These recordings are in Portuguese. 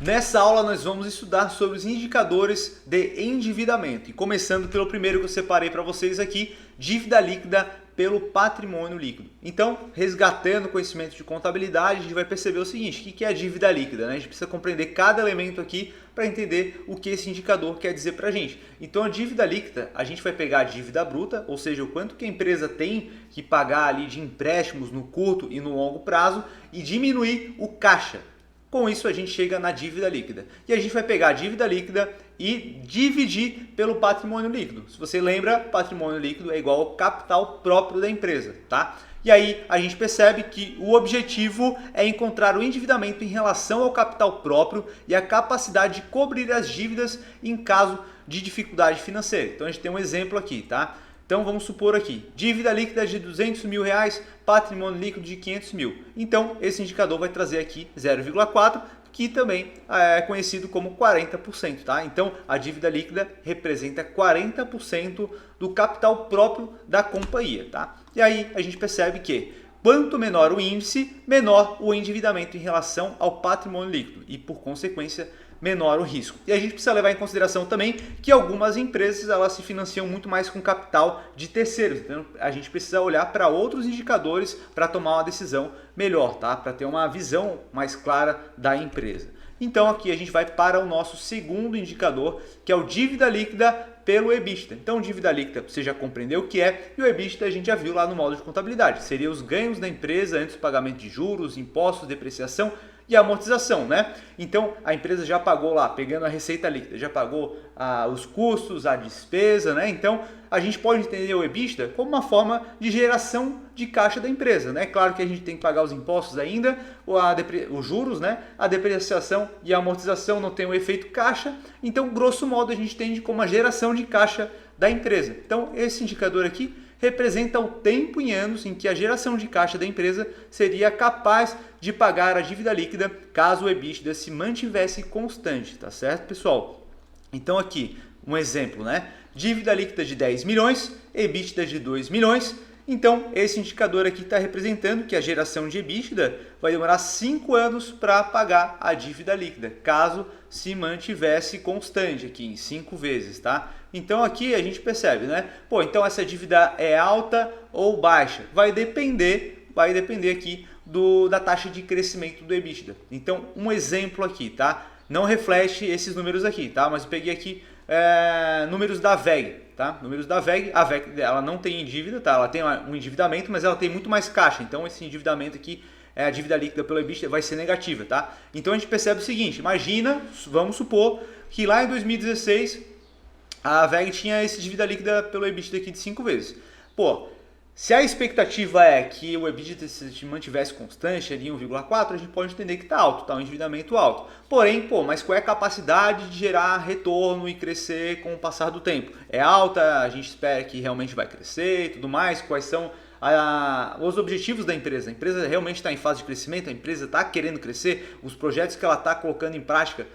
Nessa aula nós vamos estudar sobre os indicadores de endividamento. E começando pelo primeiro que eu separei para vocês aqui, dívida líquida pelo patrimônio líquido. Então, resgatando o conhecimento de contabilidade, a gente vai perceber o seguinte, o que é a dívida líquida, né? A gente precisa compreender cada elemento aqui para entender o que esse indicador quer dizer para a gente. Então, a dívida líquida, a gente vai pegar a dívida bruta, ou seja, o quanto que a empresa tem que pagar ali de empréstimos no curto e no longo prazo e diminuir o caixa. Com isso a gente chega na dívida líquida. E a gente vai pegar a dívida líquida e dividir pelo patrimônio líquido. Se você lembra, patrimônio líquido é igual ao capital próprio da empresa, tá? E aí a gente percebe que o objetivo é encontrar o endividamento em relação ao capital próprio e a capacidade de cobrir as dívidas em caso de dificuldade financeira. Então a gente tem um exemplo aqui, tá? Então vamos supor aqui, dívida líquida de R$200 mil, patrimônio líquido de 500 mil. Então esse indicador vai trazer aqui 0,4, que também é conhecido como 40%, tá? Então a dívida líquida representa 40% do capital próprio da companhia, tá? E aí a gente percebe que quanto menor o índice, menor o endividamento em relação ao patrimônio líquido e por consequência menor o risco. E a gente precisa levar em consideração também que algumas empresas elas se financiam muito mais com capital de terceiros. Então a gente precisa olhar para outros indicadores para tomar uma decisão melhor, tá? Para ter uma visão mais clara da empresa. Então aqui a gente vai para o nosso segundo indicador, que é o dívida líquida pelo EBITDA. Então dívida líquida você já compreendeu o que é, e o EBITDA a gente já viu lá no módulo de contabilidade. Seria os ganhos da empresa antes do pagamento de juros, impostos, depreciação e amortização, né? Então a empresa já pagou lá, pegando a receita líquida, já pagou os custos, a despesa, né? Então a gente pode entender o EBITDA como uma forma de geração de caixa da empresa, né? Claro que a gente tem que pagar os impostos ainda, os juros, né? A depreciação e a amortização não tem o efeito caixa, então grosso modo a gente entende como a geração de caixa da empresa. Então esse indicador aqui representa o tempo em anos em que a geração de caixa da empresa seria capaz de pagar a dívida líquida caso o EBITDA se mantivesse constante, tá certo, pessoal? Então aqui um exemplo, né? Dívida líquida de 10 milhões, EBITDA de 2 milhões. Então esse indicador aqui está representando que a geração de EBITDA vai demorar 5 anos para pagar a dívida líquida, caso se mantivesse constante aqui em 5 vezes, tá? Então aqui a gente percebe, né? Pô, então essa dívida é alta ou baixa? Vai depender aqui da taxa de crescimento do EBITDA. Então um exemplo aqui, tá? Não reflete esses números aqui, tá? Mas eu peguei aqui números da WEG, tá? Números da WEG, a WEG ela não tem dívida, tá? Ela tem um endividamento, mas ela tem muito mais caixa. Então esse endividamento aqui, a dívida líquida pelo EBITDA vai ser negativa, tá? Então a gente percebe o seguinte, imagina, vamos supor que lá em 2016 a WEG tinha esse dívida líquida pelo EBITDA aqui de 5 vezes. Pô, se a expectativa é que o EBITDA se mantivesse constante ali em 1,4, a gente pode entender que está alto, está um endividamento alto. Porém, pô, mas qual é a capacidade de gerar retorno e crescer com o passar do tempo? É alta, a gente espera que realmente vai crescer e tudo mais, quais são os objetivos da empresa? A empresa realmente está em fase de crescimento? A empresa está querendo crescer? Os projetos que ela está colocando em prática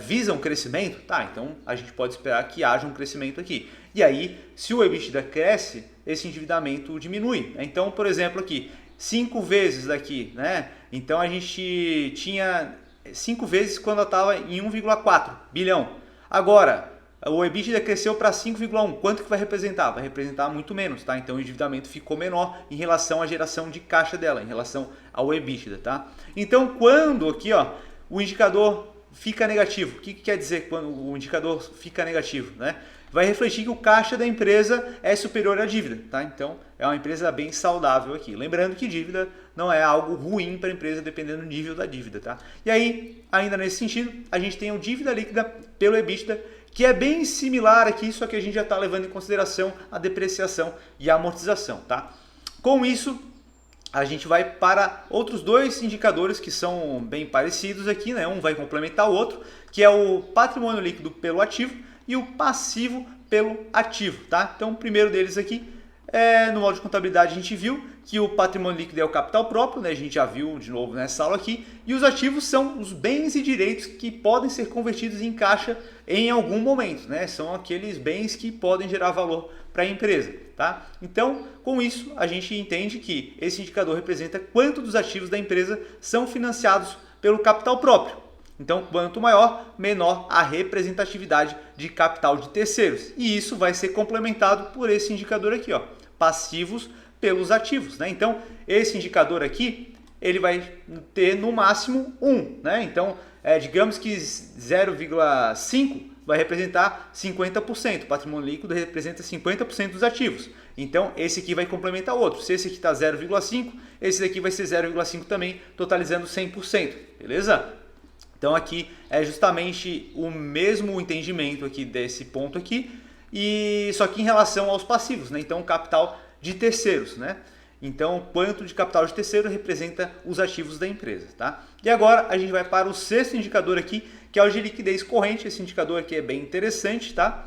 visam crescimento? Tá, então a gente pode esperar que haja um crescimento aqui. E aí, se o EBITDA cresce, esse endividamento diminui. Então, por exemplo, aqui, 5 vezes daqui, né? Então a gente tinha 5 vezes quando eu estava em 1,4 bilhão. Agora, o EBITDA cresceu para 5,1. Quanto que vai representar? Vai representar muito menos, tá? Então o endividamento ficou menor em relação à geração de caixa dela, em relação ao EBITDA, tá? Então quando aqui, ó, o indicador fica negativo, o que quer dizer quando o indicador fica negativo, né? Vai refletir que o caixa da empresa é superior à dívida, tá? Então é uma empresa bem saudável aqui. Lembrando que dívida não é algo ruim para a empresa dependendo do nível da dívida, tá? E aí, ainda nesse sentido, a gente tem o dívida líquida pelo EBITDA, que é bem similar aqui, só que a gente já está levando em consideração a depreciação e a amortização, tá? Com isso, a gente vai para outros dois indicadores que são bem parecidos aqui, né? Um vai complementar o outro, que é o patrimônio líquido pelo ativo e o passivo pelo ativo, tá? Então o primeiro deles aqui, no módulo de contabilidade a gente viu que o patrimônio líquido é o capital próprio, né? A gente já viu de novo nessa aula aqui, e os ativos são os bens e direitos que podem ser convertidos em caixa em algum momento, né? São aqueles bens que podem gerar valor para a empresa, tá? Então, com isso, a gente entende que esse indicador representa quanto dos ativos da empresa são financiados pelo capital próprio. Então, quanto maior, menor a representatividade de capital de terceiros. E isso vai ser complementado por esse indicador aqui, ó, passivos pelos ativos, né? Então, esse indicador aqui, ele vai ter no máximo 1, né? Então, digamos que 0,5 vai representar 50%. O patrimônio líquido representa 50% dos ativos. Então, esse aqui vai complementar o outro. Se esse aqui está 0,5, esse daqui vai ser 0,5 também, totalizando 100%. Beleza? Então, aqui é justamente o mesmo entendimento aqui desse ponto aqui, e só que em relação aos passivos, né? Então, capital de terceiros, né? Então, quanto de capital de terceiro representa os ativos da empresa, tá? E agora a gente vai para o sexto indicador aqui, que é o de liquidez corrente. Esse indicador aqui é bem interessante, tá?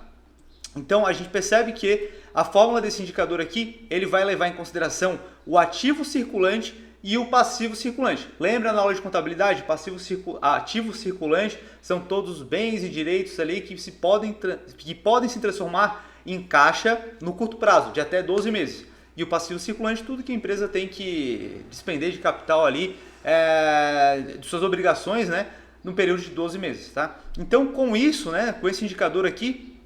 Então, a gente percebe que a fórmula desse indicador aqui, ele vai levar em consideração o ativo circulante e o passivo circulante. Lembra na aula de contabilidade? Ativo circulante são todos os bens e direitos ali que podem se transformar em caixa no curto prazo, de até 12 meses. E o passivo circulante, tudo que a empresa tem que despender de capital ali, de suas obrigações, né, no período de 12 meses. Tá? Então, com isso, né, com esse indicador aqui,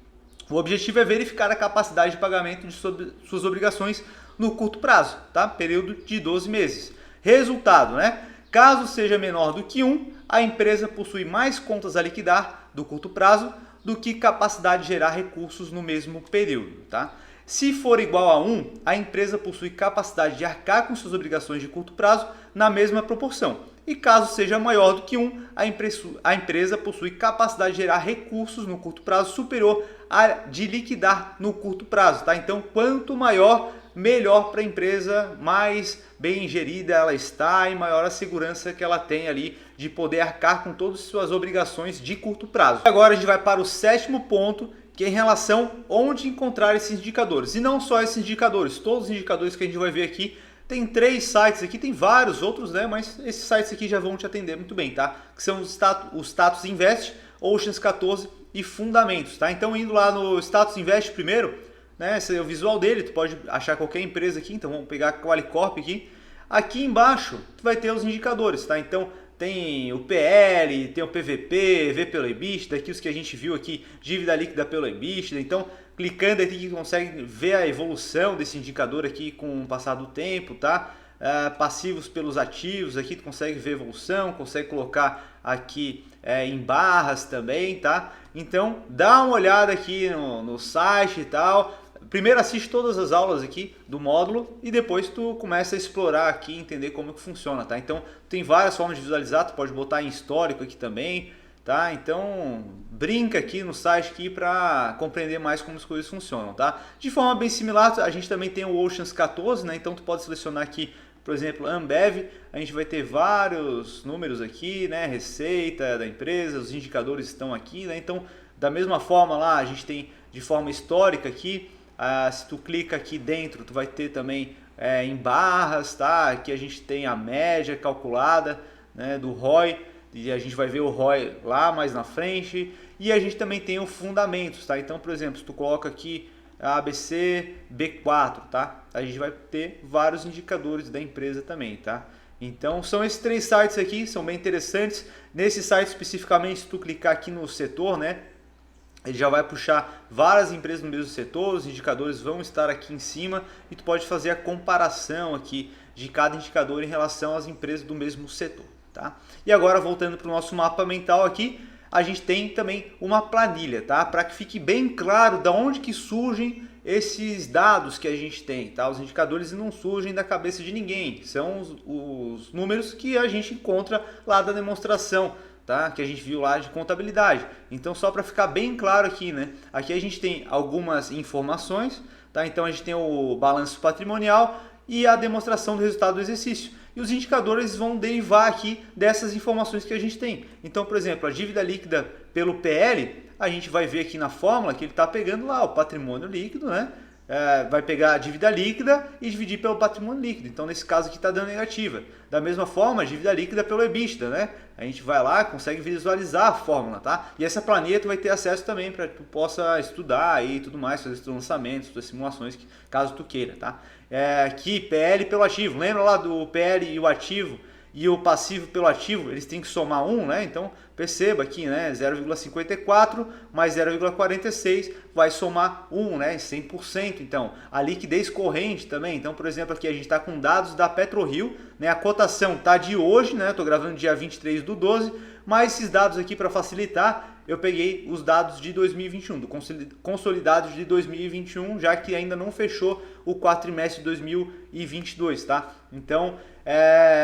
o objetivo é verificar a capacidade de pagamento de suas obrigações no curto prazo, tá? Período de 12 meses. Resultado, né? Caso seja menor do que 1, a empresa possui mais contas a liquidar do curto prazo do que capacidade de gerar recursos no mesmo período, tá? Se for igual a 1, a empresa possui capacidade de arcar com suas obrigações de curto prazo na mesma proporção. E caso seja maior do que 1, a empresa possui capacidade de gerar recursos no curto prazo superior a de liquidar no curto prazo, tá? Então, quanto maior, melhor para a empresa, mais bem gerida ela está e maior a segurança que ela tem ali de poder arcar com todas as suas obrigações de curto prazo. Agora a gente vai para o sétimo ponto, que é em relação a onde encontrar esses indicadores. E não só esses indicadores, todos os indicadores que a gente vai ver aqui. Tem 3 sites aqui, tem vários outros, né? Mas esses sites aqui já vão te atender muito bem, tá? Que são os Status Invest, Oceans 14 e Fundamentos, tá? Então, indo lá no Status Invest primeiro, né? Esse é o visual dele, tu pode achar qualquer empresa aqui, então vamos pegar a Qualicorp aqui. Aqui embaixo, tu vai ter os indicadores, tá? Então, tem o PL, tem o PVP, V pelo EBITDA, aqui os que a gente viu aqui, dívida líquida pelo EBITDA. Então, clicando aqui, tu consegue ver a evolução desse indicador aqui com o passar do tempo, tá? Passivos pelos ativos, aqui tu consegue ver a evolução, consegue colocar aqui em barras também, tá? Então, dá uma olhada aqui no site e tal. Primeiro assiste todas as aulas aqui do módulo e depois tu começa a explorar aqui, entender como que funciona, tá? Então, tem várias formas de visualizar, tu pode botar em histórico aqui também, tá? Então, brinca aqui no site aqui para compreender mais como as coisas funcionam, tá? De forma bem similar, a gente também tem o Oceans 14, né? Então, tu pode selecionar aqui, por exemplo, Ambev, a gente vai ter vários números aqui, né? Receita da empresa, os indicadores estão aqui, né? Então, da mesma forma lá, a gente tem de forma histórica aqui. Se tu clica aqui dentro, tu vai ter também em barras, tá? Aqui a gente tem a média calculada, né, do ROI, e a gente vai ver o ROI lá mais na frente. E a gente também tem o fundamentos, tá? Então, por exemplo, se tu coloca aqui ABC B4, tá? A gente vai ter vários indicadores da empresa também, tá? Então, são esses 3 sites aqui, são bem interessantes. Nesse site especificamente, se tu clicar aqui no setor, né? Ele já vai puxar várias empresas no mesmo setor, os indicadores vão estar aqui em cima e tu pode fazer a comparação aqui de cada indicador em relação às empresas do mesmo setor, tá? E agora voltando para o nosso mapa mental aqui, a gente tem também uma planilha, tá? Para que fique bem claro da onde que surgem esses dados que a gente tem, tá? Os indicadores não surgem da cabeça de ninguém, são os números que a gente encontra lá da demonstração, tá? Que a gente viu lá de contabilidade. Então, só para ficar bem claro aqui, né? Aqui a gente tem algumas informações, tá? Então a gente tem o balanço patrimonial e a demonstração do resultado do exercício. E os indicadores vão derivar aqui dessas informações que a gente tem. Então, por exemplo, a dívida líquida pelo PL, a gente vai ver aqui na fórmula que ele está pegando lá o patrimônio líquido, né? Vai pegar a dívida líquida e dividir pelo patrimônio líquido. Então, nesse caso aqui está dando negativa. Da mesma forma, a dívida líquida pelo EBITDA, né? A gente vai lá, consegue visualizar a fórmula, tá? E essa planilha tu vai ter acesso também para que tu possa estudar aí e tudo mais, fazer os teus lançamentos, suas simulações, caso tu queira, tá? Aqui, PL pelo ativo. Lembra lá do PL e o ativo? e o passivo pelo ativo, eles têm que somar 1, né? Então perceba aqui, né? 0,54 mais 0,46 vai somar 1, né? 100%. Então a liquidez corrente também. Então, por exemplo, aqui a gente está com dados da PetroRio, né? A cotação está de hoje, né? Estou gravando dia 23/12, mas esses dados aqui para facilitar, eu peguei os dados de 2021, do consolidados de 2021, já que ainda não fechou o quarto trimestre de 2022, tá? Então,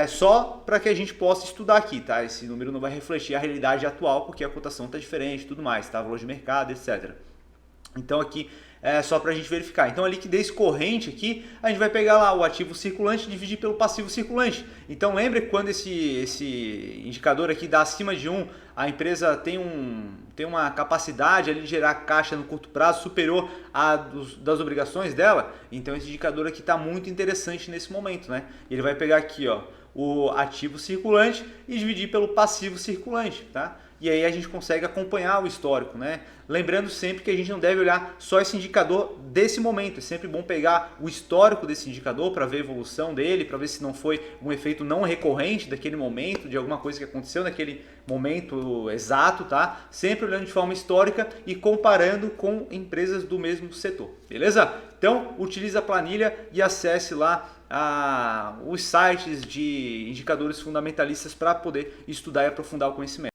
só para que a gente possa estudar aqui, tá? Esse número não vai refletir a realidade atual, porque a cotação está diferente e tudo mais, tá? Valor de mercado, etc. Então aqui é só para a gente verificar. Então a liquidez corrente aqui, a gente vai pegar lá o ativo circulante e dividir pelo passivo circulante. Então lembre que quando esse indicador aqui dá acima de 1, a empresa tem uma capacidade ali de gerar caixa no curto prazo superior à das obrigações dela. Então esse indicador aqui está muito interessante nesse momento, né? Ele vai pegar aqui, ó, o ativo circulante e dividir pelo passivo circulante, tá? E aí a gente consegue acompanhar o histórico, né? Lembrando sempre que a gente não deve olhar só esse indicador desse momento. É sempre bom pegar o histórico desse indicador para ver a evolução dele, para ver se não foi um efeito não recorrente daquele momento, de alguma coisa que aconteceu naquele momento exato, tá? Sempre olhando de forma histórica e comparando com empresas do mesmo setor, beleza? Então, utilize a planilha e acesse lá os sites de indicadores fundamentalistas para poder estudar e aprofundar o conhecimento.